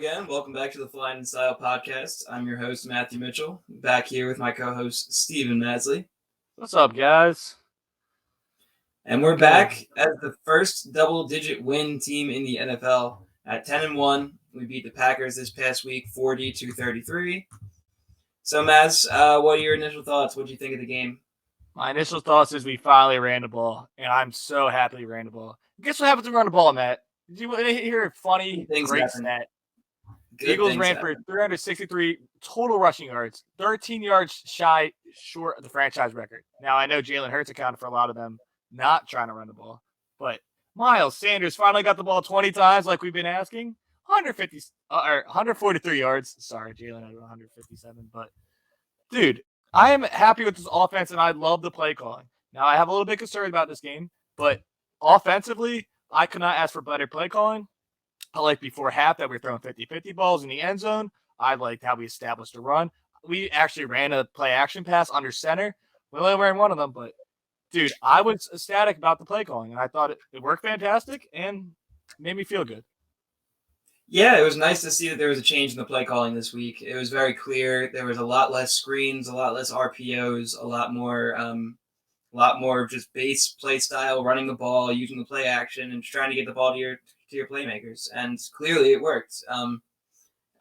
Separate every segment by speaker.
Speaker 1: again. Welcome back to the Flyin podcast. I'm your host, Matthew Mitchell, back here with my co-host, Stephen Masley.
Speaker 2: What's up, guys?
Speaker 1: And we're back as the first double-digit win team in the NFL at 10-1. We beat the Packers this past week, 40-33. So, Maz, what are your initial thoughts? What do you think of the game?
Speaker 2: My initial thoughts is we finally ran the ball, and I'm so happy we ran the ball. Guess what happened to run the ball, Matt? Did you hear a funny, great stat? The Eagles ran for 363 total rushing yards, 13 yards short of the franchise record. Now, I know Jalen Hurts accounted for a lot of them not trying to run the ball, but Miles Sanders finally got the ball 20 times like we've been asking. 143 yards. Sorry, Jalen had 157, but dude, I am happy with this offense, and I love the play calling. Now, I have a little bit concerned about this game, but offensively, I could not ask for better play calling. I liked before half that we were throwing 50-50 balls in the end zone. I liked how we established a run. We actually ran a play-action pass under center. We only ran one of them, but, dude, I was ecstatic about the play calling, and I thought it worked fantastic and made me feel good.
Speaker 1: Yeah, it was nice to see that there was a change in the play calling this week. It was very clear. There was a lot less screens, a lot less RPOs, a lot more just base play style, running the ball, using the play action, and trying to get the ball to your playmakers. And clearly it worked.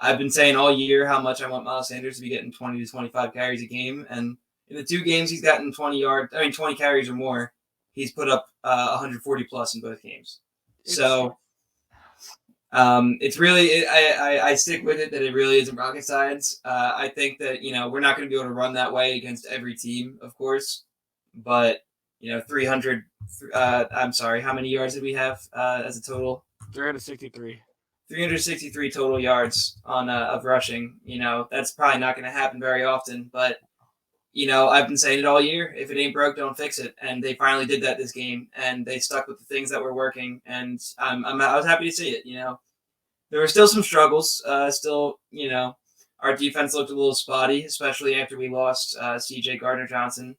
Speaker 1: I've been saying all year how much I want Miles Sanders to be getting 20 to 25 carries a game. And in the 2 games he's gotten 20 carries or more, he's put up 140 plus in both games. It's really I stick with it that it really isn't rocket science. I think that we're not going to be able to run that way against every team, of course, but 300. I'm sorry, how many yards did we have as a total?
Speaker 2: 363.
Speaker 1: 363 total yards on of rushing. That's probably not going to happen very often, but I've been saying it all year. If it ain't broke, don't fix it. And they finally did that this game, and they stuck with the things that were working. And I was happy to see it. There were still some struggles. Our defense looked a little spotty, especially after we lost C.J. Gardner-Johnson,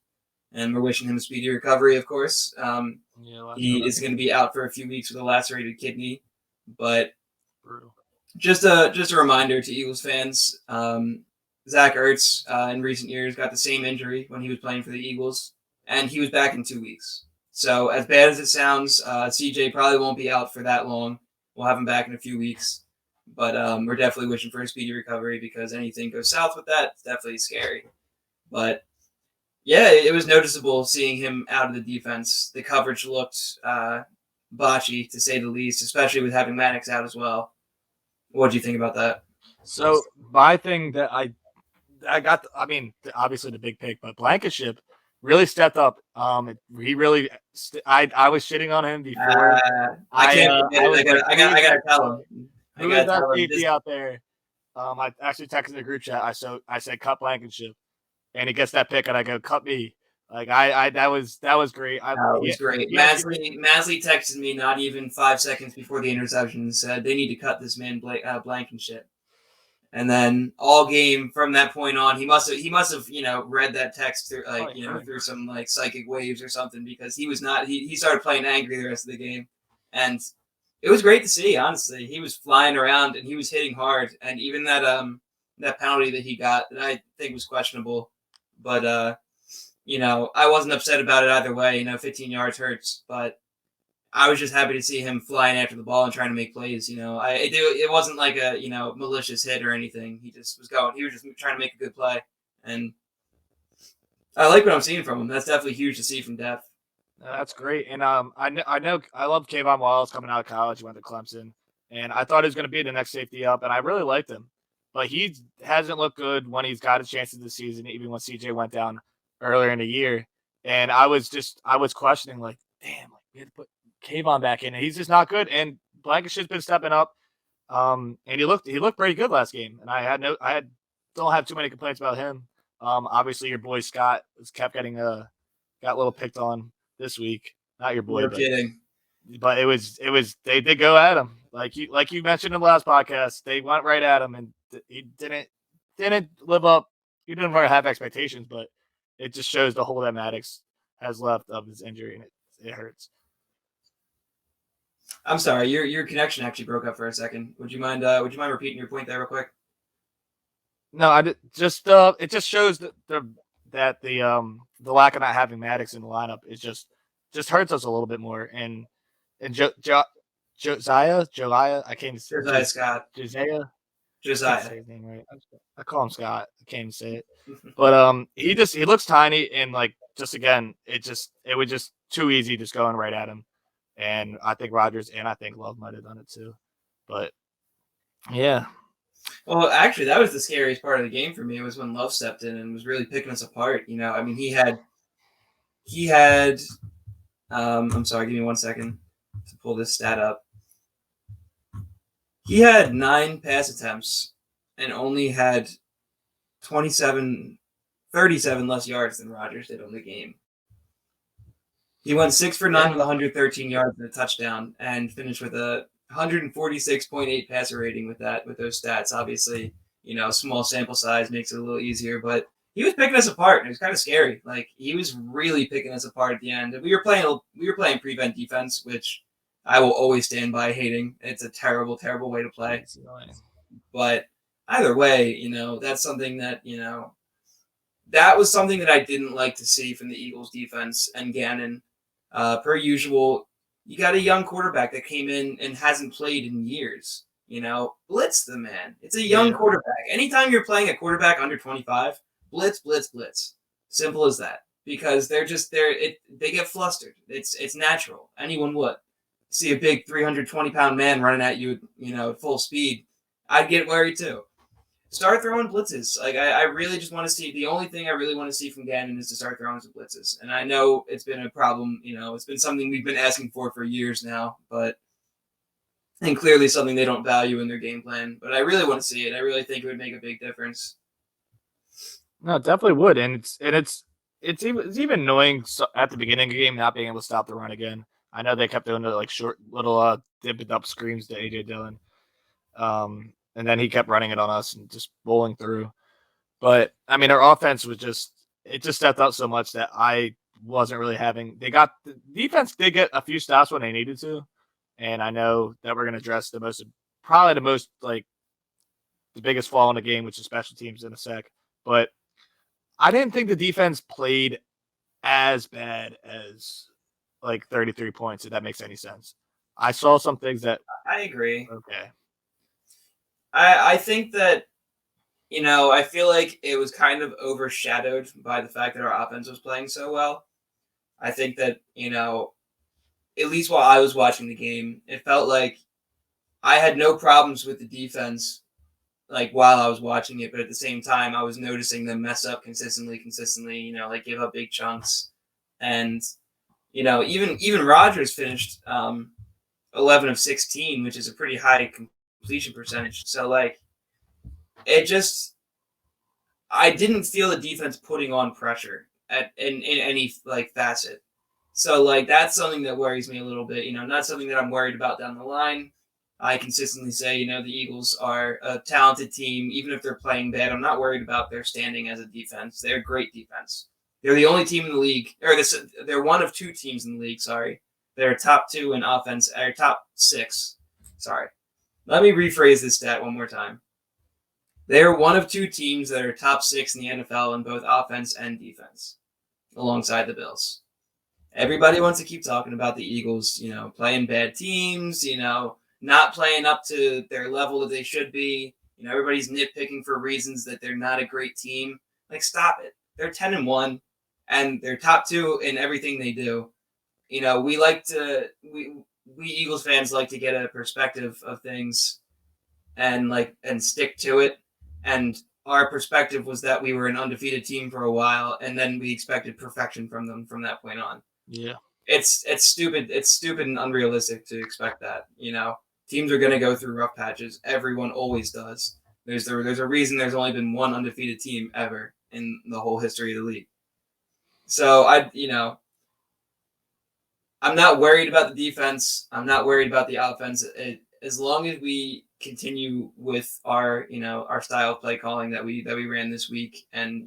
Speaker 1: and we're wishing him a speedy recovery, of course. He is going to be out for a few weeks with a lacerated kidney, but
Speaker 2: brutal.
Speaker 1: Just a reminder to Eagles fans. Zach Ertz in recent years got the same injury when he was playing for the Eagles, and he was back in 2 weeks. So as bad as it sounds, CJ probably won't be out for that long. We'll have him back in a few weeks, but we're definitely wishing for a speedy recovery because anything goes south with that, it's definitely scary. But yeah, it was noticeable seeing him out of the defense. The coverage looked botchy, to say the least, especially with having Maddox out as well. What do you think about that?
Speaker 2: So my thing that I got, obviously the big pick, but Blankenship really stepped up. He really, I was shitting on him before.
Speaker 1: I gotta tell him.
Speaker 2: Who is that safety out there? I actually texted the group chat. I said cut Blankenship, and he gets that pick, and I go cut me. Like that was great.
Speaker 1: It was great. Masley texted me not even 5 seconds before the interception and said they need to cut this man Blankenship. And then all game from that point on, he must have read that text through through some like psychic waves or something, because he was not he started playing angry the rest of the game, and it was great to see. Honestly, he was flying around and he was hitting hard, and even that penalty that he got that I think was questionable, but I wasn't upset about it either way. 15 yards hurts, but I was just happy to see him flying after the ball and trying to make plays. It wasn't like a malicious hit or anything. He just was going. He was just trying to make a good play, and I like what I'm seeing from him. That's definitely huge to see from depth.
Speaker 2: That's great, and I know I love Kayvon Wallace coming out of college. He went to Clemson, and I thought he was going to be the next safety up, and I really liked him, but he hasn't looked good when he's got his chances this season. Even when CJ went down earlier in the year, and I was questioning, like, damn, like we had to put Kayvon back in, and he's just not good. And Blankenship's been stepping up, and he looked pretty good last game. And I don't have too many complaints about him. Obviously your boy Scott kept getting got a little picked on this week. Not your boy, but it was they did go at him like you mentioned in the last podcast. They went right at him, and he didn't live up. He didn't really have expectations, but it just shows the hole that Maddox has left of his injury, and it hurts.
Speaker 1: I'm sorry, your connection actually broke up for a second. Would you mind repeating your point there real quick?
Speaker 2: No, I did, just it just shows that the lack of not having Maddox in the lineup is just hurts us a little bit more. And Josiah, I can't say
Speaker 1: Josiah Scott.
Speaker 2: Josiah. I can't
Speaker 1: Josiah.
Speaker 2: say his name right. I call him Scott. I can't even say it. But he looks tiny and like just again, it was just too easy just going right at him. And I think Rodgers and I think Love might have done it too. But yeah.
Speaker 1: Well, actually, that was the scariest part of the game for me. Was when Love stepped in and was really picking us apart. I mean, he had. I'm sorry. Give me 1 second to pull this stat up. He had 9 pass attempts and only had 37 less yards than Rodgers did on the game. He went 6 for 9 with 113 yards and a touchdown, and finished with a 146.8 passer rating with those stats. Obviously, small sample size makes it a little easier, but he was picking us apart, and it was kind of scary. Like he was really picking us apart at the end. And we were playing prevent defense, which I will always stand by hating. It's a terrible, terrible way to play. But either way, that's something that was something that I didn't like to see from the Eagles defense and Gannon. Per usual, you got a young quarterback that came in and hasn't played in years. Blitz the man. It's a young quarterback. Anytime you're playing a quarterback under 25, blitz, blitz, blitz. Simple as that. Because they get flustered. It's natural. Anyone would see a big 320-pound man running at you, at full speed. I'd get worried too. Start throwing blitzes. Like I really just want to see. The only thing I really want to see from Gannon is to start throwing some blitzes. And I know it's been a problem. It's been something we've been asking for years now. And clearly something they don't value in their game plan. But I really want to see it. I really think it would make a big difference.
Speaker 2: No, it definitely would, and it's even annoying at the beginning of the game not being able to stop the run again. I know they kept doing the like short little dipping up screams to AJ Dillon, and then he kept running it on us and just bowling through. But I mean, our offense was just stepped up so much that I wasn't really having. The defense did get a few stops when they needed to, and I know that we're going to address probably the most like the biggest flaw in the game, which is special teams in a sec. But I didn't think the defense played as bad as like 33 points, if that makes any sense. I saw some things that
Speaker 1: I agree.
Speaker 2: Okay.
Speaker 1: I think that I feel like it was kind of overshadowed by the fact that our offense was playing so well. I think that, at least while I was watching the game, it felt like I had no problems with the defense like while I was watching it, but at the same time I was noticing them mess up consistently, like give up big chunks. And, even Rodgers finished 11 of 16, which is a pretty high completion percentage. So like I didn't feel the defense putting on pressure in any like facet. So like that's something that worries me a little bit. Not something that I'm worried about down the line. I consistently say, the Eagles are a talented team, even if they're playing bad. I'm not worried about their standing as a defense. They're a great defense. They're the only team in the league, they're one of 2 teams in the league. Sorry, they're top 2 in offense, or top 6. Sorry, let me rephrase this stat one more time. They are one of 2 teams that are top 6 in the NFL in both offense and defense, alongside the Bills. Everybody wants to keep talking about the Eagles, playing bad teams, not playing up to their level that they should be. Everybody's nitpicking for reasons that they're not a great team. Like, stop it. They're 10-1, and they're top 2 in everything they do. We Eagles fans like to get a perspective of things and stick to it. And our perspective was that we were an undefeated team for a while, and then we expected perfection from them from that point on.
Speaker 2: Yeah.
Speaker 1: It's stupid. It's stupid and unrealistic to expect that. Teams are going to go through rough patches. Everyone always does. There's a reason there's only been one undefeated team ever in the whole history of the league. So I'm not worried about the defense. I'm not worried about the offense. As long as we continue with our style of play calling that we ran this week and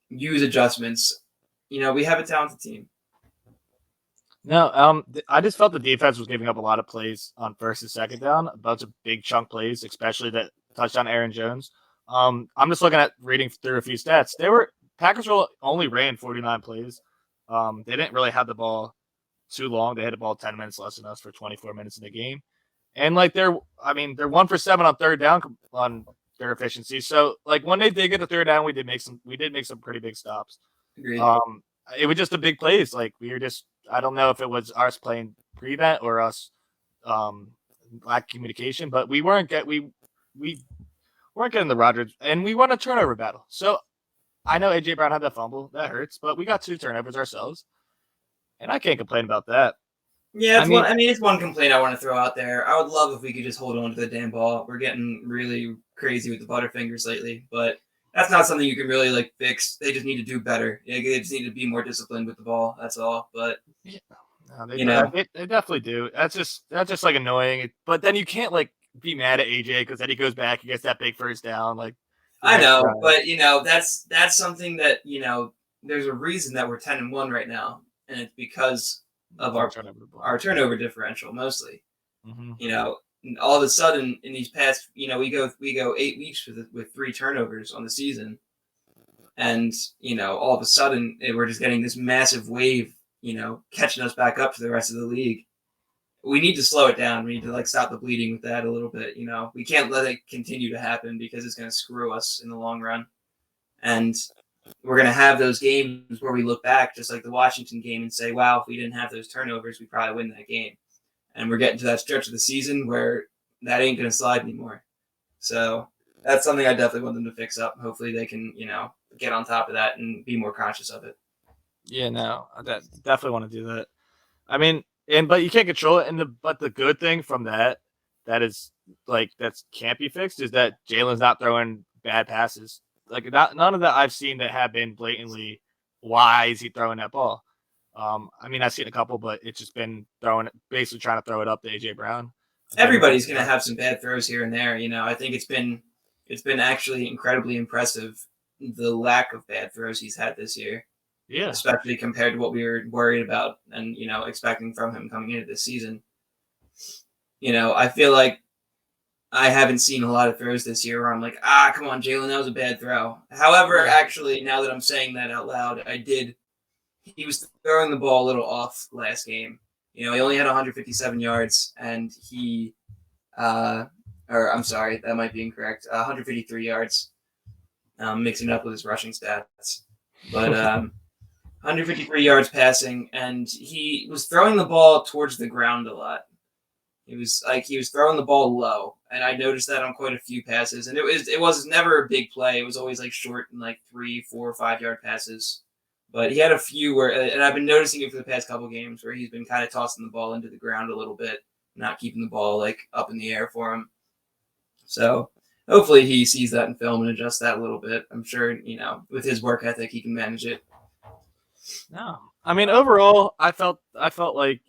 Speaker 1: use adjustments, we have a talented team.
Speaker 2: No, I just felt the defense was giving up a lot of plays on first and second down, a bunch of big chunk plays, especially that touchdown Aaron Jones. I'm just looking at reading through a few stats. Packers only ran 49 plays. They didn't really have the ball too long. They had the ball 10 minutes less than us for 24 minutes in the game. And like they're 1 for 7 on third down on their efficiency. So like when they did get the third down, we did make some pretty big stops.
Speaker 1: Agreed.
Speaker 2: It was just a big plays. Like we were just I don't know if it was us playing prevent or us lack communication, but we weren't getting the Rodgers, and we won a turnover battle. So I know AJ Brown had that fumble that hurts, but we got 2 turnovers ourselves, and I can't complain about that.
Speaker 1: Yeah, it's one complaint I want to throw out there. I would love if we could just hold on to the damn ball. We're getting really crazy with the Butterfingers lately, but that's not something you can really like fix. They just need to do better. They just need to be more disciplined with the ball. That's all. But
Speaker 2: yeah. No, they definitely do. That's just like annoying. But then you can't like be mad at AJ because then he goes back and gets that big first down. Like
Speaker 1: I know, but that's something that there's a reason that we're 10-1 right now, and it's because of our turnover differential mostly.
Speaker 2: Mm-hmm.
Speaker 1: All of a sudden in these past, we go 8 weeks with 3 turnovers on the season, and all of a sudden we're just getting this massive wave, catching us back up to the rest of the league. We need to slow it down. We need to like stop the bleeding with that a little bit. We can't let it continue to happen because it's going to screw us in the long run. And we're going to have those games where we look back, just like the Washington game, and say, wow, if we didn't have those turnovers, we probably win that game. And we're getting to that stretch of the season where that ain't going to slide anymore. So that's something I definitely want them to fix up. Hopefully they can, get on top of that and be more conscious of it.
Speaker 2: Yeah, no, I definitely want to do that. I mean, but you can't control it. But the good thing from that can't be fixed is that Jalen's not throwing bad passes. Like none of that I've seen that have been blatantly why is he throwing that ball. I've seen a couple, but it's just been basically trying to throw it up to AJ Brown.
Speaker 1: Everybody's going to have some bad throws here and there. I think it's been actually incredibly impressive the lack of bad throws he's had this year.
Speaker 2: Yeah.
Speaker 1: Especially compared to what we were worried about and, expecting from him coming into this season. I feel like I haven't seen a lot of throws this year where I'm like, come on, Jalen, that was a bad throw. However, actually, now that I'm saying that out loud, he was throwing the ball a little off last game. He only had 157 yards, and I'm sorry, that might be incorrect. 153 yards, mixing it up with his rushing stats. But 153 yards passing, and he was throwing the ball towards the ground a lot. He was throwing the ball low, and I noticed that on quite a few passes. And it was never a big play. It was always like short and like 3, 4, 5 yard passes. But he had a few where, and I've been noticing it for the past couple games where he's been kind of tossing the ball into the ground a little bit, not keeping the ball like up in the air for him. So hopefully he sees that in film and adjusts that a little bit. I'm sure with his work ethic he can manage it.
Speaker 2: No, overall, I felt like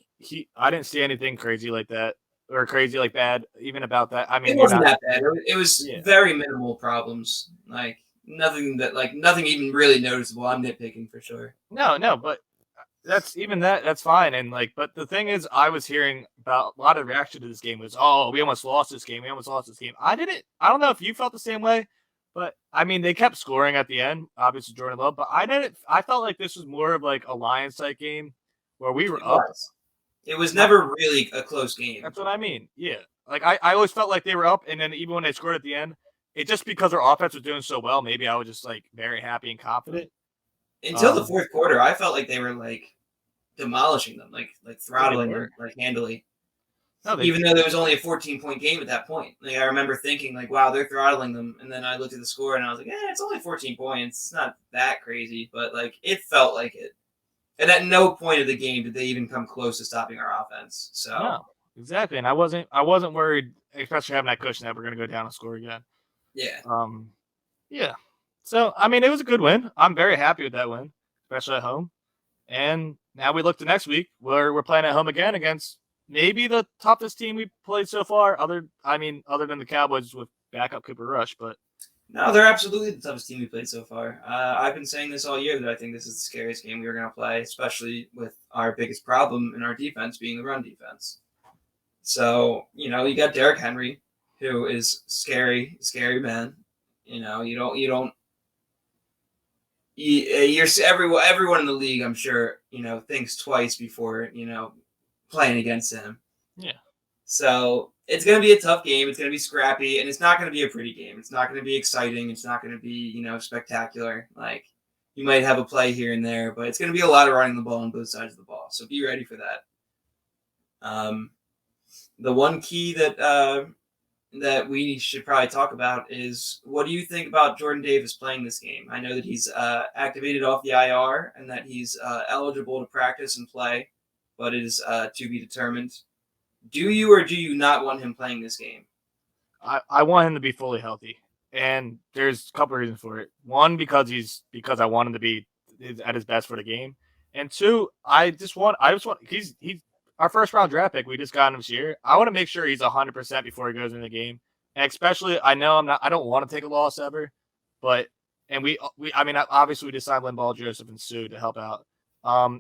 Speaker 2: I didn't see anything crazy like that or crazy like bad even about that.
Speaker 1: It wasn't that bad. It was very minimal problems. Like nothing even really noticeable. I'm nitpicking for sure.
Speaker 2: No, but that's fine. And but the thing is, I was hearing about a lot of reaction to this game was, oh, we almost lost this game. I don't know if you felt the same way. But they kept scoring at the end, obviously Jordan Love. But I felt like this was more of like a Lions type game where we were up.
Speaker 1: It was never really a close game.
Speaker 2: That's what I mean. Yeah. Like I always felt like they were up, and then even when they scored at the end, it just because our offense was doing so well, maybe I was just like very happy and confident.
Speaker 1: Until the fourth quarter, I felt like they were like demolishing them, like throttling them like handily. No, even though there was only a 14-point game at that point. Like I remember thinking, like, wow, they're throttling them. And then I looked at the score and I was like, it's only 14 points. It's not that crazy, but like it felt like it. And at no point of the game did they even come close to stopping our offense. So
Speaker 2: no, exactly. And I wasn't worried, especially having that cushion that we're gonna go down and score again.
Speaker 1: Yeah.
Speaker 2: Yeah. So it was a good win. I'm very happy with that win, especially at home. And now we look to next week where we're playing at home again against maybe the toughest team we played so far, other than the Cowboys with backup Cooper Rush, but
Speaker 1: No, they're absolutely the toughest team we played so far. I've been saying this all year that I think this is the scariest game we were going to play, especially with our biggest problem in our defense being the run defense. So, you got Derrick Henry, who is scary, scary man. You're everyone in the league, I'm sure, thinks twice before, playing against him.
Speaker 2: Yeah.
Speaker 1: So it's going to be a tough game. It's going to be scrappy, and it's not going to be a pretty game. It's not going to be exciting. It's not going to be, spectacular. Like, you might have a play here and there, but it's going to be a lot of running the ball on both sides of the ball. So be ready for that. The one key that we should probably talk about is, what do you think about Jordan Davis playing this game? I know that he's activated off the IR and that he's eligible to practice and play, but it is to be determined. Do you or do you not want him playing this game?
Speaker 2: I want him to be fully healthy, and there's a couple of reasons for it. One, because I want him to be at his best for the game, and two, he's our first round draft pick. We just got him this year. I want to make sure he's 100% before he goes in the game, and especially I know I don't want to take a loss ever, but I mean obviously we just signed Lynn Ball, Joseph, and Sue to help out.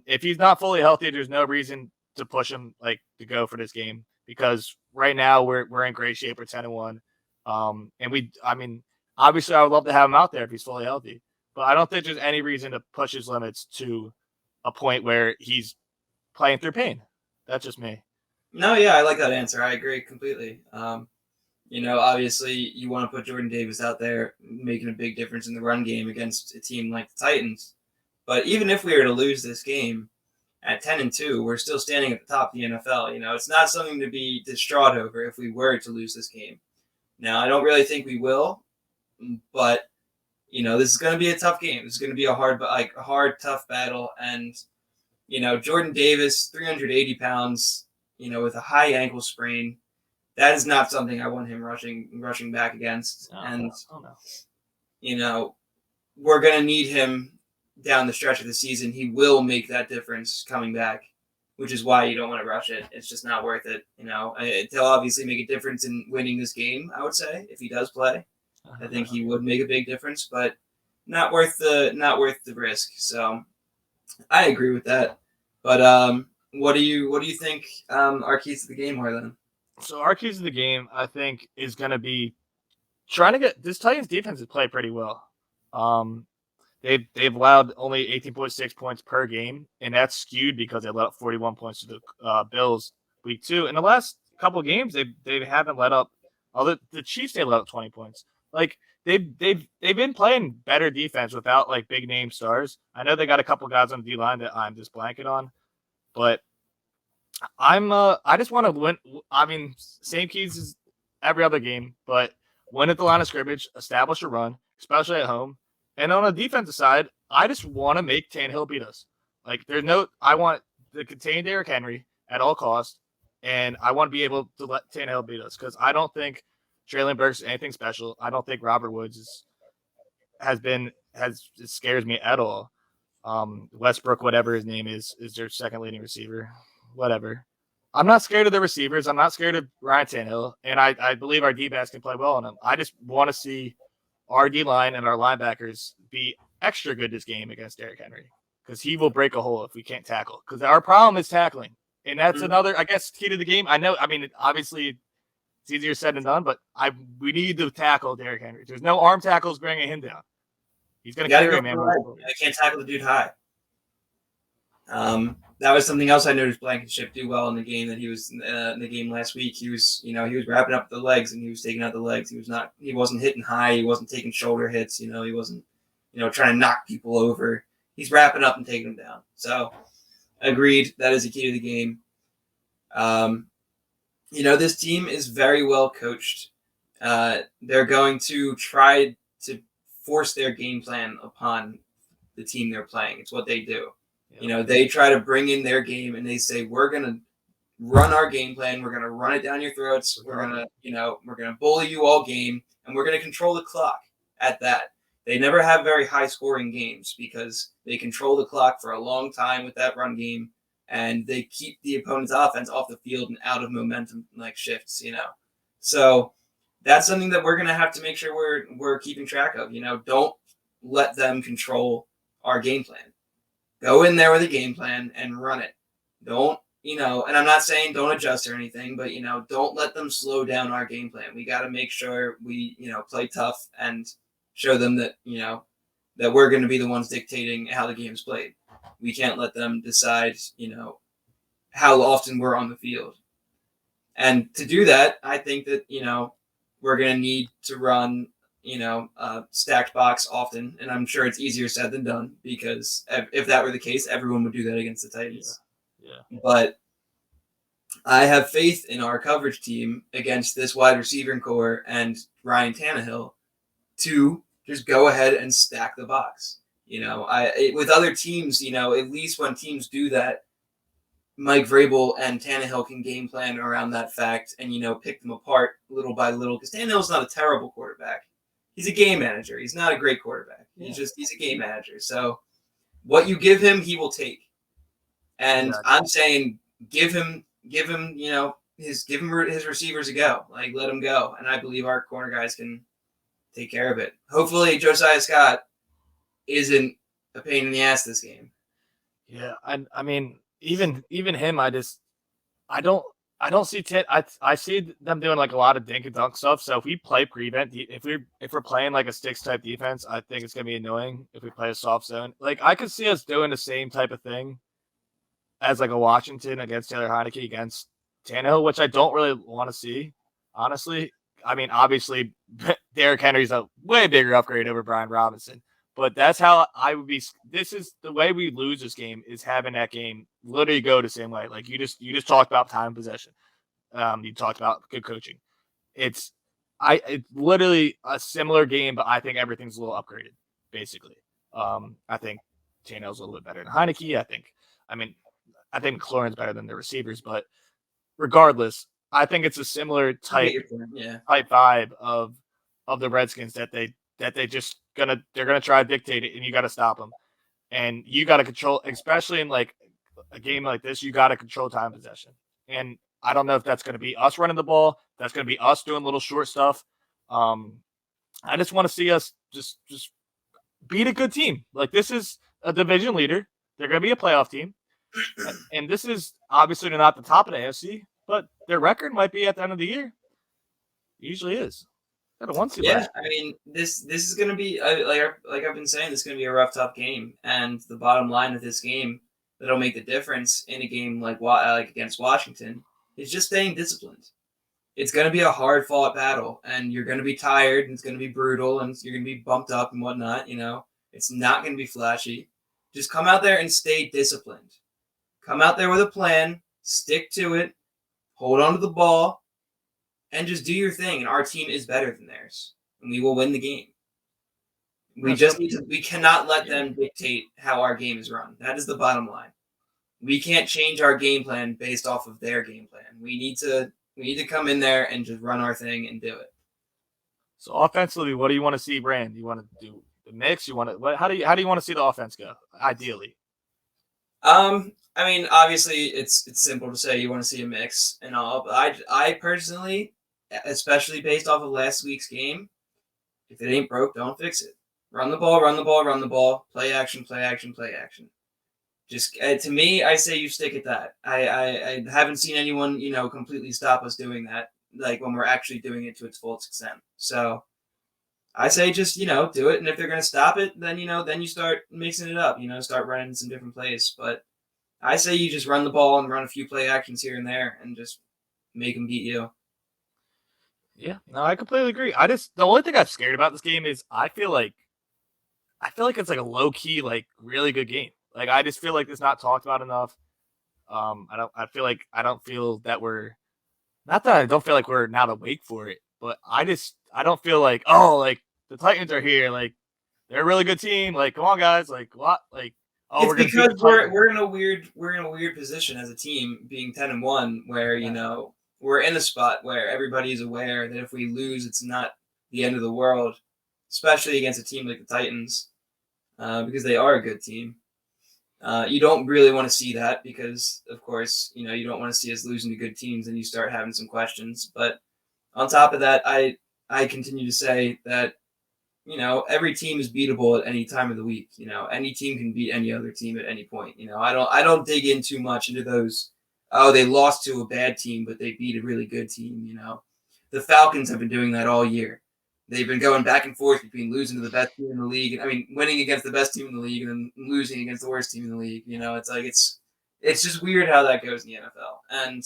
Speaker 2: If he's not fully healthy, there's no reason to push him to go for this game, because right now we're in great shape. We're 10-1. I mean, obviously I would love to have him out there if he's fully healthy, but I don't think there's any reason to push his limits to a point where he's playing through pain. That's just me.
Speaker 1: No, yeah, I like that answer. I agree completely. Obviously you want to put Jordan Davis out there making a big difference in the run game against a team like the Titans. But even if we were to lose this game at 10-2, we're still standing at the top of the NFL. It's not something to be distraught over if we were to lose this game. Now, I don't really think we will, but this is going to be a tough game. This is going to be a hard, tough battle. And Jordan Davis, 380 pounds, with a high ankle sprain, that is not something I want him rushing back against. We're going to need him down the stretch of the season. He will make that difference coming back, which is why you don't want to rush it. It's just not worth it. He'll obviously make a difference in winning this game, I would say, if he does play. I think he would make a big difference, but not worth the risk. So I agree with that. But what do you think our keys to the game are then?
Speaker 2: So our keys to the game, I think, is going to be trying to get this Titans defense to play pretty well. They've allowed only 18.6 points per game, and that's skewed because they let up 41 points to the Bills week 2. In the last couple of games, they haven't let up. Although the Chiefs, they let up 20 points. Like they've been playing better defense without big name stars. I know they got a couple guys on the D line that I'm just blanking on, but I just want to win. I mean, same keys as every other game, but win at the line of scrimmage, establish a run, especially at home. And on the defensive side, I just want to make Tannehill beat us. I want to contain Derrick Henry at all costs, and I want to be able to let Tannehill beat us, because I don't think Traylon Burks is anything special. I don't think Robert Woods it scares me at all. Westbrook, whatever his name is their second leading receiver. Whatever. I'm not scared of the receivers. I'm not scared of Ryan Tannehill, and I believe our D-backs can play well on him. I just want to see our D-line and our linebackers be extra good this game against Derrick Henry, because he will break a hole if we can't tackle, because our problem is tackling. And that's another, I guess, key to the game. I know, I mean, obviously it's easier said than done, but we need to tackle Derrick Henry. There's no arm tackles bringing him down. He's going to carry him.
Speaker 1: I can't tackle the dude high. That was something else I noticed Blankenship do well in the game that he was in the game last week. He was wrapping up the legs and he was taking out the legs. He wasn't hitting high. He wasn't taking shoulder hits. He wasn't, trying to knock people over. He's wrapping up and taking them down. So agreed. That is a key to the game. This team is very well coached. They're going to try to force their game plan upon the team they're playing. It's what they do. They try to bring in their game and they say, we're going to run our game plan. We're going to run it down your throats. We're going to bully you all game, and we're going to control the clock at that. They never have very high scoring games because they control the clock for a long time with that run game, and they keep the opponent's offense off the field and out of momentum shifts, So that's something that we're gonna have to make sure we're keeping track of. Don't let them control our game plan. Go in there with a game plan and run it. Don't, and I'm not saying don't adjust or anything, but don't let them slow down our game plan. We got to make sure we, play tough and show them that, that we're going to be the ones dictating how the game's played. We can't let them decide, how often we're on the field. And to do that, I think that, we're going to need to run, stacked box often. And I'm sure it's easier said than done, because if that were the case, everyone would do that against the Titans.
Speaker 2: Yeah.
Speaker 1: But I have faith in our coverage team against this wide receiver core and Ryan Tannehill to just go ahead and stack the box. With other teams, at least when teams do that, Mike Vrabel and Tannehill can game plan around that fact and, pick them apart little by little, because Tannehill's not a terrible quarterback. He's a game manager. He's not a great quarterback.
Speaker 2: Yeah.
Speaker 1: He's a game manager. So what you give him, he will take. And I'm saying give him his receivers a go. Like, let him go. And I believe our corner guys can take care of it. Hopefully Josiah Scott isn't a pain in the ass this game.
Speaker 2: Yeah, I mean, even him, I don't see I see them doing like a lot of dink and dunk stuff. So if we play prevent, if we're playing like a sticks type defense, I think it's gonna be annoying if we play a soft zone. Like, I could see us doing the same type of thing as like a Washington against Taylor Heineke against Tannehill, which I don't really want to see, honestly. I mean, obviously, Derrick Henry's a way bigger upgrade over Brian Robinson, but that's how I would be. This is the way we lose this game, is having that game literally go the same way. Like, you just talked about time possession. You talked about good coaching. It's literally a similar game, but I think everything's a little upgraded, basically. I think Tannehill's a little bit better than Heineke. I think McLaurin's better than the receivers, but regardless, I think it's a similar type vibe of the Redskins that they're gonna try to dictate it, and you got to stop them, and you got to control, especially in like a game like this, you got to control time possession. And I don't know if that's going to be us running the ball, that's going to be us doing little short stuff. I just want to see us just beat a good team. Like, this is a division leader. They're going to be a playoff team. And this is obviously not the top of the AFC, but their record might be at the end of the year. It usually is. Got a 1 seed.
Speaker 1: Yeah, I mean, this is going to be like I've been saying, this is going to be a rough, tough game. And the bottom line of this game that'll make the difference in a game like against Washington is just staying disciplined. It's going to be a hard fought battle, and you're going to be tired, and it's going to be brutal, and you're going to be bumped up and whatnot. It's not going to be flashy. Just come out there and stay disciplined. Come out there with a plan, stick to it, hold on to the ball, and just do your thing. And our team is better than theirs, and we will win the game. We cannot let them dictate how our game is run. That is the bottom line. We can't change our game plan based off of their game plan. We need to come in there and just run our thing and do it.
Speaker 2: So offensively, what do you want to see, Brand? You want to do the mix? How do you want to see the offense go? Ideally.
Speaker 1: I mean, obviously, it's simple to say you want to see a mix and all, but I personally, especially based off of last week's game, if it ain't broke, don't fix it. Run the ball, run the ball, run the ball. Play action, play action, play action. Just to me, I say you stick at that. I haven't seen anyone completely stop us doing that, like when we're actually doing it to its full extent. So I say just do it, and if they're gonna stop it, then then you start mixing it up. Start running some different plays, but I say you just run the ball and run a few play actions here and there and just make them beat you.
Speaker 2: Yeah, no, I completely agree. The only thing I'm scared about this game is I feel like it's like a low key, like really good game. Like, I just feel like it's not talked about enough. I don't feel that we're, not that I don't feel like we're not awake for it, but I don't feel like, oh, like the Titans are here. Like, they're a really good team. Like, come on guys. Like, what? Like,
Speaker 1: oh, it's because we're in a weird position as a team, being 10-1, where we're in a spot where everybody's aware that if we lose, it's not the end of the world, especially against a team like the Titans, because they are a good team. You don't really want to see that because, of course, you don't want to see us losing to good teams and you start having some questions. But on top of that, I I continue to say that every team is beatable at any time of the week. Any team can beat any other team at any point. I don't dig in too much into those. Oh, they lost to a bad team, but they beat a really good team. The Falcons have been doing that all year. They've been going back and forth between losing to the best team in the league. I mean, winning against the best team in the league and then losing against the worst team in the league. It's like it's just weird how that goes in the NFL. And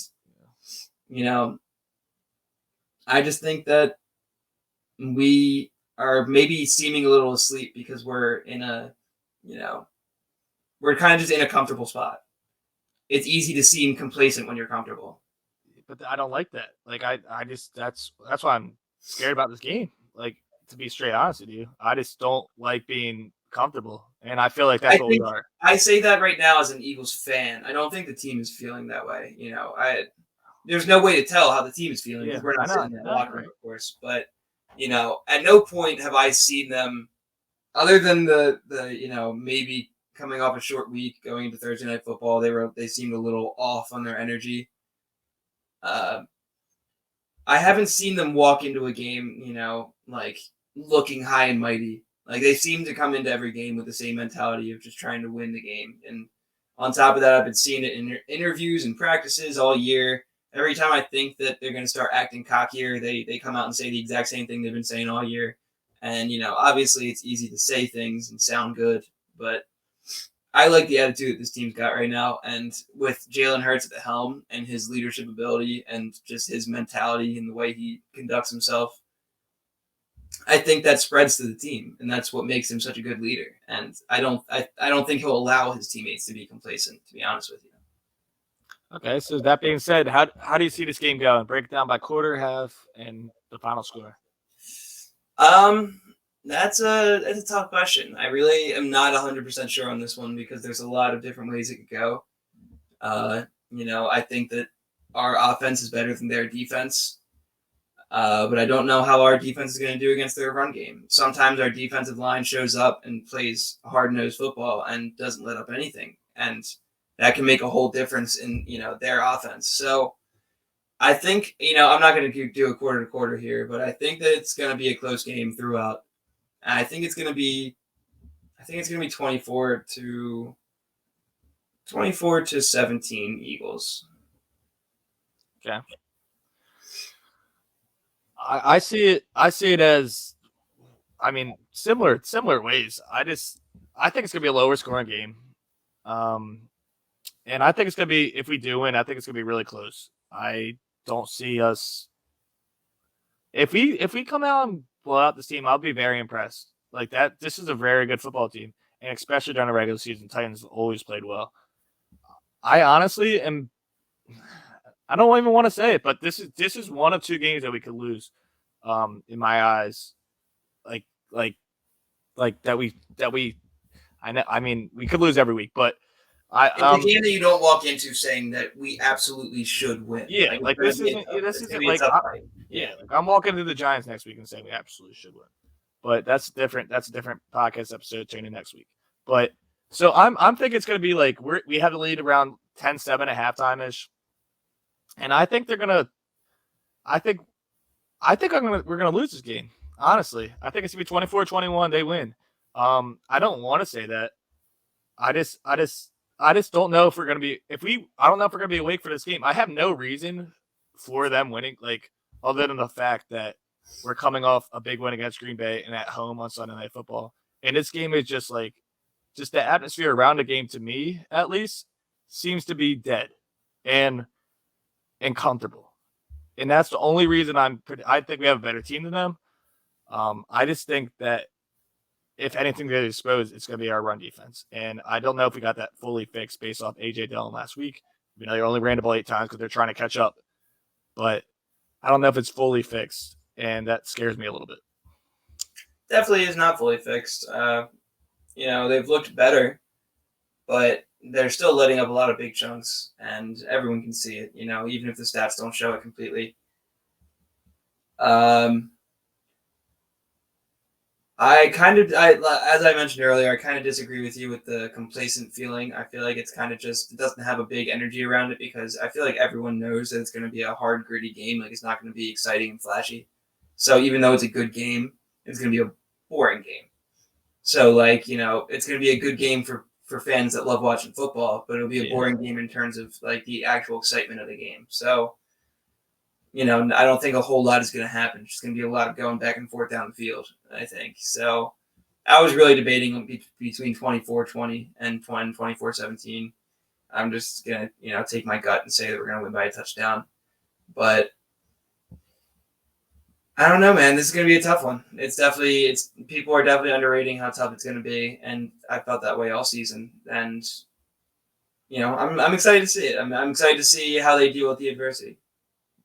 Speaker 1: you know, I just think that we are maybe seeming a little asleep because we're in a, you know, we're kind of just in a comfortable spot. It's easy to seem complacent when you're comfortable.
Speaker 2: But I don't like that. Like I just that's why I'm scared about this game. Like, to be straight honest with you, I just don't like being comfortable, and I feel like
Speaker 1: I
Speaker 2: that's what we
Speaker 1: think
Speaker 2: are.
Speaker 1: I say that right now as an Eagles fan. I don't think the team is feeling that way. There's no way to tell how the team is feeling
Speaker 2: Yeah,
Speaker 1: because we're
Speaker 2: I
Speaker 1: not
Speaker 2: know.
Speaker 1: sitting in that
Speaker 2: No, you're
Speaker 1: locker room,
Speaker 2: right.
Speaker 1: of course. But at no point have I seen them, other than the maybe coming off a short week going into Thursday night football, they seemed a little off on their energy. Uh, I haven't seen them walk into a game, like looking high and mighty. Like they seem to come into every game with the same mentality of just trying to win the game. And on top of that, I've been seeing it in interviews and practices all year. Every time I think that they're going to start acting cockier, they come out and say the exact same thing they've been saying all year. And obviously it's easy to say things and sound good, but I like the attitude that this team's got right now, and with Jalen Hurts at the helm and his leadership ability and just his mentality and the way he conducts himself, I think that spreads to the team, and that's what makes him such a good leader. And I don't think he'll allow his teammates to be complacent. To be honest with you.
Speaker 2: Okay, so that being said, how do you see this game going? Break it down by quarter, half, and the final score.
Speaker 1: Um, that's a tough question. I really am not 100% sure on this one because there's a lot of different ways it could go. I think that our offense is better than their defense. But I don't know how our defense is going to do against their run game. Sometimes our defensive line shows up and plays hard-nosed football and doesn't let up anything, and that can make a whole difference in their offense. So I think I'm not going to do a quarter to quarter here, but I think that it's going to be a close game throughout. And I think it's going to be 24 to 17 Eagles.
Speaker 2: Okay. I see it. I see it as, I mean, similar ways. I think it's gonna be a lower scoring game, and I think it's gonna be, if we do win, I think it's gonna be really close. I don't see us, if we come out and blow out this team, I'll be very impressed. Like that, this is a very good football team, and especially during the regular season, Titans have always played well. I honestly am. I don't even want to say it, but this is one of two games that we could lose, in my eyes. Like like that we. I know. I mean, we could lose every week, but
Speaker 1: It's a game that you don't walk into saying that we absolutely should win.
Speaker 2: yeah,
Speaker 1: Like it's
Speaker 2: like
Speaker 1: going to be a tough.
Speaker 2: this
Speaker 1: It's going to
Speaker 2: isn't
Speaker 1: be a
Speaker 2: like
Speaker 1: tough fight.
Speaker 2: yeah,
Speaker 1: Yeah.
Speaker 2: like I'm walking into the Giants next week and saying we absolutely should win. But that's different. That's a different podcast episode. Tune in next week. But so I'm thinking it's going to be like we have the lead around 10-7 at halftime ish, and I think they're gonna. I think we're gonna lose this game. Honestly, I think it's gonna be 24-21. They win. I don't want to say that. I just don't know if we're gonna be I don't know if we're gonna be awake for this game. I have no reason for them winning, like, other than the fact that we're coming off a big win against Green Bay and at home on Sunday Night Football. And this game is just the atmosphere around the game, to me at least, seems to be dead and comfortable. And that's the only reason I think we have a better team than them. I just think that if anything they're exposed, it's going to be our run defense. And I don't know if we got that fully fixed based off A.J. Dillon last week. They only ran the ball 8 times because they're trying to catch up. But I don't know if it's fully fixed, and that scares me a little bit.
Speaker 1: Definitely is not fully fixed. They've looked better, but they're still letting up a lot of big chunks, and everyone can see it. Even if the stats don't show it completely. As I mentioned earlier, I kind of disagree with you with the complacent feeling. I feel like it's kind of just, it doesn't have a big energy around it because I feel like everyone knows that it's going to be a hard, gritty game. Like it's not going to be exciting and flashy. So even though it's a good game, it's going to be a boring game. So like, it's going to be a good game for fans that love watching football, but it'll be a boring game in terms of like the actual excitement of the game. So, I don't think a whole lot is going to happen. It's just going to be a lot of going back and forth down the field, I think. So I was really debating between 24-20 and 24-17. I'm just going to, take my gut and say that we're going to win by a touchdown. But I don't know, man. This is going to be a tough one. People are definitely underrating how tough it's going to be, and I felt that way all season. And I'm excited to see it. I'm excited to see how they deal with the adversity.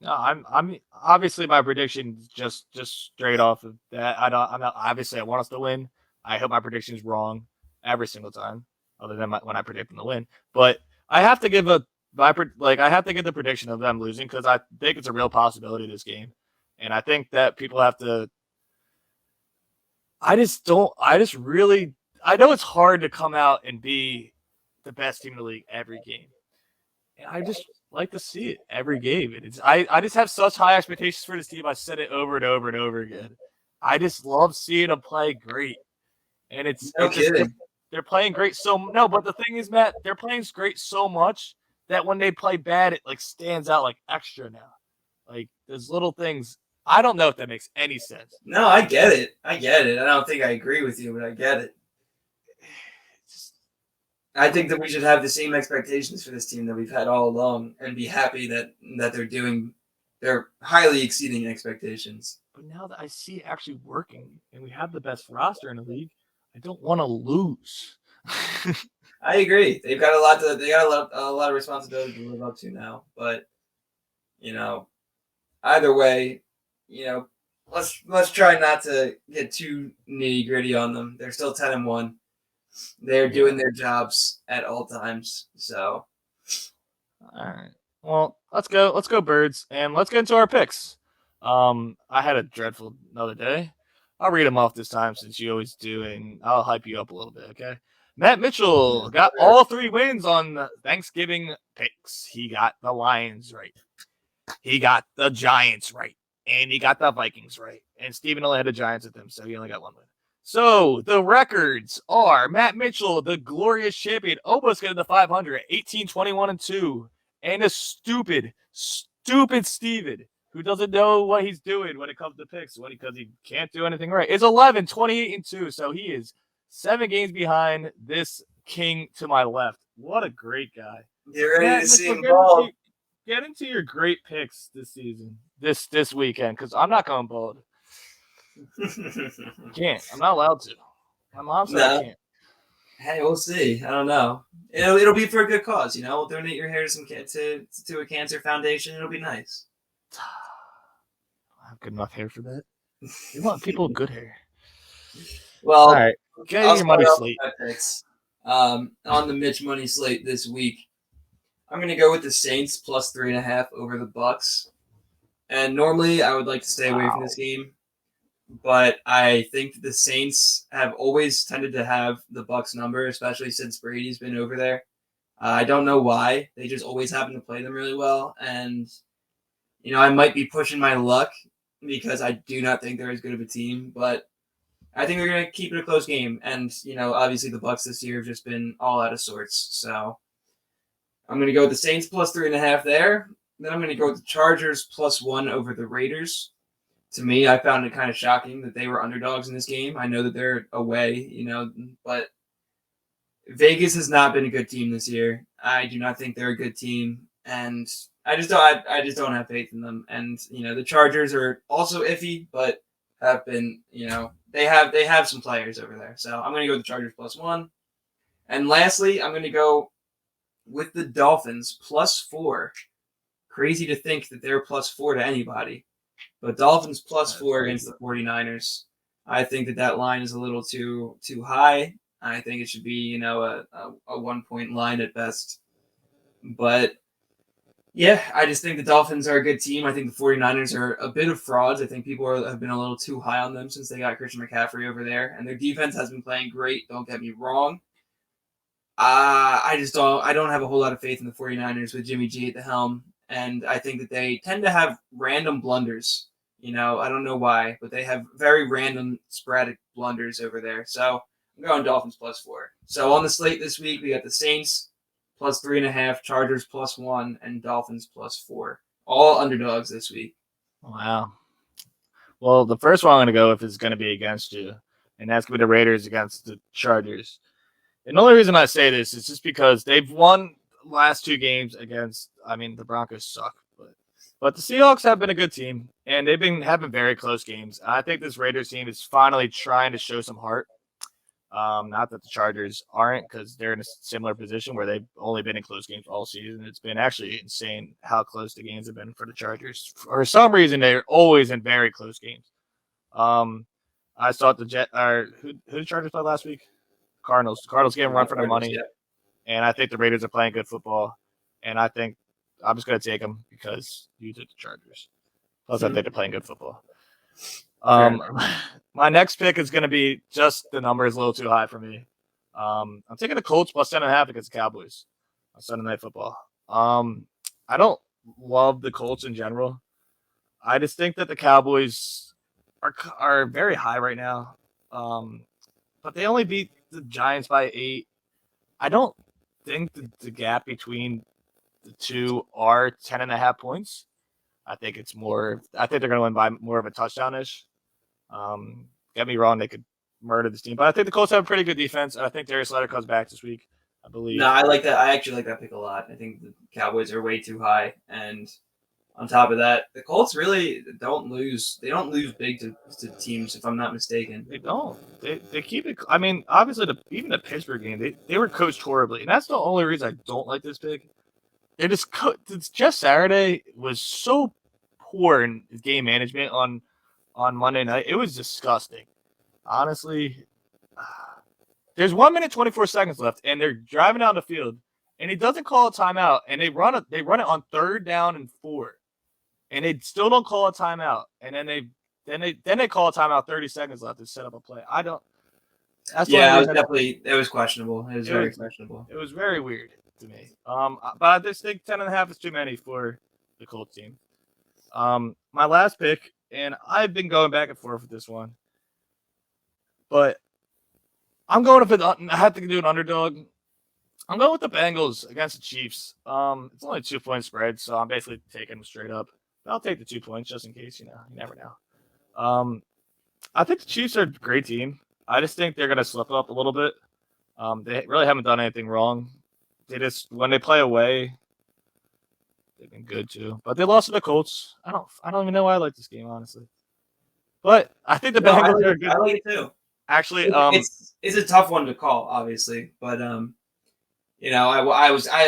Speaker 2: No, I'm obviously my prediction just straight off of that. I'm not obviously I want us to win. I hope my prediction is wrong every single time, other than when I predict them to win. But I have to give I have to give the prediction of them losing because I think it's a real possibility this game, and I think that people have to. I just don't. I just really. I know it's hard to come out and be the best team in the league every game, and I just like to see it every game. I just have such high expectations for this team. I said it over and over and over again. I just love seeing them play great, and they're playing great. But the thing is, Matt, they're playing great so much that when they play bad, it like stands out like extra now. Like there's little things. I don't know if that makes any sense.
Speaker 1: No, I get it. I don't think I agree with you, but I get it. I think that we should have the same expectations for this team that we've had all along, and be happy that they're highly exceeding expectations.
Speaker 2: But now that I see it actually working, and we have the best roster in the league, I don't want to lose.
Speaker 1: I agree. They got a lot of responsibility to live up to now. But either way, let's try not to get too nitty gritty on them. They're still 10-1. They're doing their jobs at all times. So,
Speaker 2: all right. Well, let's go, Birds, and let's get into our picks. I had a dreadful another day. I'll read them off this time since you always do, and I'll hype you up a little bit, okay? Matt Mitchell got all 3 wins on Thanksgiving picks. He got the Lions right. He got the Giants right. And he got the Vikings right. And Steven only had the Giants with him, so he only got 1 win. So the records are Matt Mitchell, the glorious champion, almost getting the 500, 18, 21, and 2. And a stupid Steven, who doesn't know what he's doing when it comes to picks, because he can't do anything right, is 11, 28, and 2. So he is 7 games behind this king to my left. What a great guy.
Speaker 1: You're ready to see him ball.
Speaker 2: Get into your great picks this season, this weekend, because I'm not going bold. Can't. I'm not allowed to. My mom said I can't.
Speaker 1: Hey, we'll see. I don't know. It'll be for a good cause. We'll donate your hair to a cancer foundation. It'll be nice.
Speaker 2: I have good enough hair for that. You want people with good hair.
Speaker 1: Well,
Speaker 2: all right. Get your money slate.
Speaker 1: On the Mitch money slate this week, I'm going to go with the Saints plus 3.5 over the Bucks. And normally I would like to stay away from this game, but I think the Saints have always tended to have the Bucks number, especially since Brady's been over there. I don't know why. They just always happen to play them really well. And, I might be pushing my luck because I do not think they're as good of a team, but I think they're going to keep it a close game. And, obviously the Bucks this year have just been all out of sorts. So I'm going to go with the Saints plus 3.5 there. Then I'm going to go with the Chargers plus 1 over the Raiders. To me, I found it kind of shocking that they were underdogs in this game. I know that they're away, but Vegas has not been a good team this year. I do not think they're a good team, and I just don't have faith in them. And the Chargers are also iffy, but have been, they have some players over there. So I'm going to go with the Chargers plus 1. And lastly, I'm going to go with the Dolphins plus 4. Crazy to think that they're plus 4 to anybody. But Dolphins plus 4 against the 49ers. I think that line is a little too high. I think it should be, a 1-point line at best. But yeah, I just think the Dolphins are a good team. I think the 49ers are a bit of frauds. I think people have been a little too high on them since they got Christian McCaffrey over there. And their defense has been playing great, don't get me wrong. I don't have a whole lot of faith in the 49ers with Jimmy G at the helm. And I think that they tend to have random blunders. I don't know why, but they have very random, sporadic blunders over there. So I'm going Dolphins +4. So on the slate this week, we got the Saints +3.5, Chargers +1, and Dolphins +4. All underdogs this week.
Speaker 2: Wow. Well, the first one I'm going to go with is going to be against you, and that's going to be the Raiders against the Chargers. And the only reason I say this is just because they've won the last 2 games against, the Broncos suck, but the Seahawks have been a good team, and they've been having very close games. I think this Raiders team is finally trying to show some heart. Not that the Chargers aren't, because they're in a similar position where they've only been in close games all season. It's been actually insane how close the games have been for the Chargers. For some reason, they're always in very close games. I saw who the Chargers play last week? Cardinals. The Cardinals gave them run for their money, and I think the Raiders are playing good football. And I think I'm just going to take them because you took the Chargers. Plus, I think they're playing good football. My next pick is going to be just the number is a little too high for me. I'm taking the Colts +10.5 against the Cowboys on Sunday Night Football. I don't love the Colts in general. I just think that the Cowboys are very high right now. But they only beat the Giants by 8. I don't think the gap between the two are 10.5 points. I think it's more. I think they're going to win by more of a touchdown-ish. Get me wrong, they could murder this team, but I think the Colts have a pretty good defense, and I think Darius Leonard comes back this week, I believe.
Speaker 1: No, I like that. I actually like that pick a lot. I think the Cowboys are way too high, and on top of that, the Colts really don't lose. They don't lose big to teams, if I'm not mistaken.
Speaker 2: They don't. They keep it. Obviously, even the Pittsburgh game, they were coached horribly, and that's the only reason I don't like this pick. It's Jeff Saturday was so poor in game management on Monday night. It was disgusting. Honestly, there's 1 minute 24 seconds left, and they're driving down the field, and he doesn't call a timeout, and they run it on 3rd down and 4, and they still don't call a timeout, and then they call a timeout 30 seconds left to set up a play. I don't.
Speaker 1: That's it was questionable. It was very questionable.
Speaker 2: It was very weird to me. But I just think 10.5 is too many for the Colts team. My last pick, and I've been going back and forth with this one, but I'm going with I have to do an underdog. I'm going with the Bengals against the Chiefs. It's only a 2-point spread, so I'm basically taking them straight up. But I'll take the 2 points just in case. You never know. I think the Chiefs are a great team. I just think they're going to slip up a little bit. They really haven't done anything wrong. When they play away, they've been good too. But they lost to the Colts. I don't even know why I like this game, honestly. But I think the Bengals are good.
Speaker 1: I like it too.
Speaker 2: Actually,
Speaker 1: it's a tough one to call, obviously, but I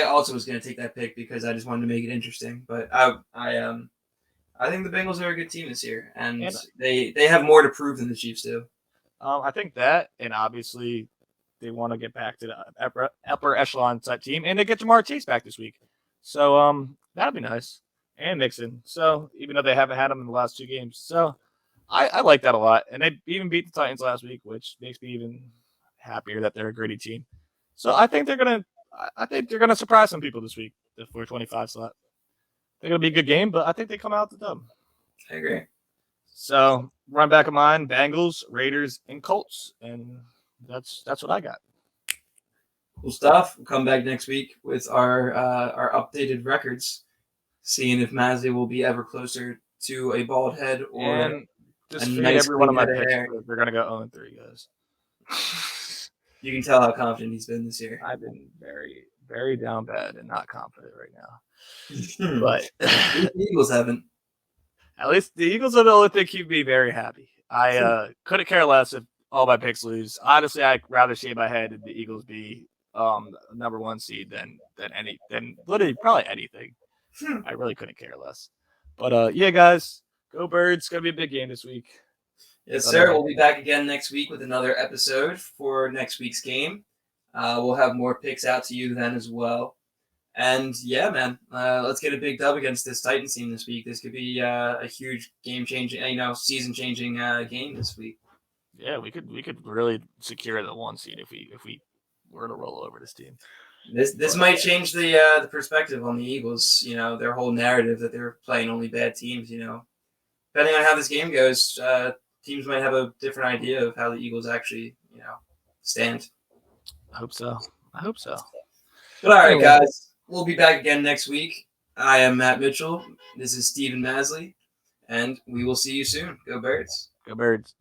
Speaker 1: also was going to take that pick because I just wanted to make it interesting. But I think the Bengals are a good team this year, and they have more to prove than the Chiefs do.
Speaker 2: I think that, and obviously they want to get back to the upper echelon type team, and they get Jamar Chase back this week, so that'd be nice, and Mixon. So even though they haven't had him in the last 2 games, so I like that a lot, and they even beat the Titans last week, which makes me even happier that they're a gritty team. So I think they're gonna surprise some people this week, the 425 slot. They're gonna be a good game, but I think they come out the dub.
Speaker 1: I agree.
Speaker 2: So run back of mine: Bengals, Raiders, and Colts, and that's what I got.
Speaker 1: Cool stuff. We'll come back next week with our updated records, seeing if Mazzy will be ever closer to a bald head or
Speaker 2: just a nice every one of my picks. They're gonna go 0-3, guys.
Speaker 1: You can tell how confident he's been this year.
Speaker 2: I've been very, very down bad and not confident right now. But
Speaker 1: the Eagles haven't.
Speaker 2: At least the Eagles are the only thing keep me very happy. I couldn't care less if all my picks lose. Honestly, I'd rather shave my head if the Eagles be number 1 seed than literally probably anything. I really couldn't care less. But yeah, guys, go Birds! It's gonna be a big game this week.
Speaker 1: Yes, sir. We'll be back again next week with another episode for next week's game. We'll have more picks out to you then as well. And yeah, man, let's get a big dub against this Titans team this week. This could be a huge game-changing, season-changing game this week.
Speaker 2: Yeah, we could really secure the 1 seed if we were to roll over this team.
Speaker 1: This might change the perspective on the Eagles. Their whole narrative that they're playing only bad teams. depending on how this game goes, teams might have a different idea of how the Eagles actually, stand.
Speaker 2: I hope so.
Speaker 1: But all right,
Speaker 2: Anyway.
Speaker 1: guys, we'll be back again next week. I am Matt Mitchell. This is Stephen Masley, and we will see you soon. Go Birds.
Speaker 2: Go Birds.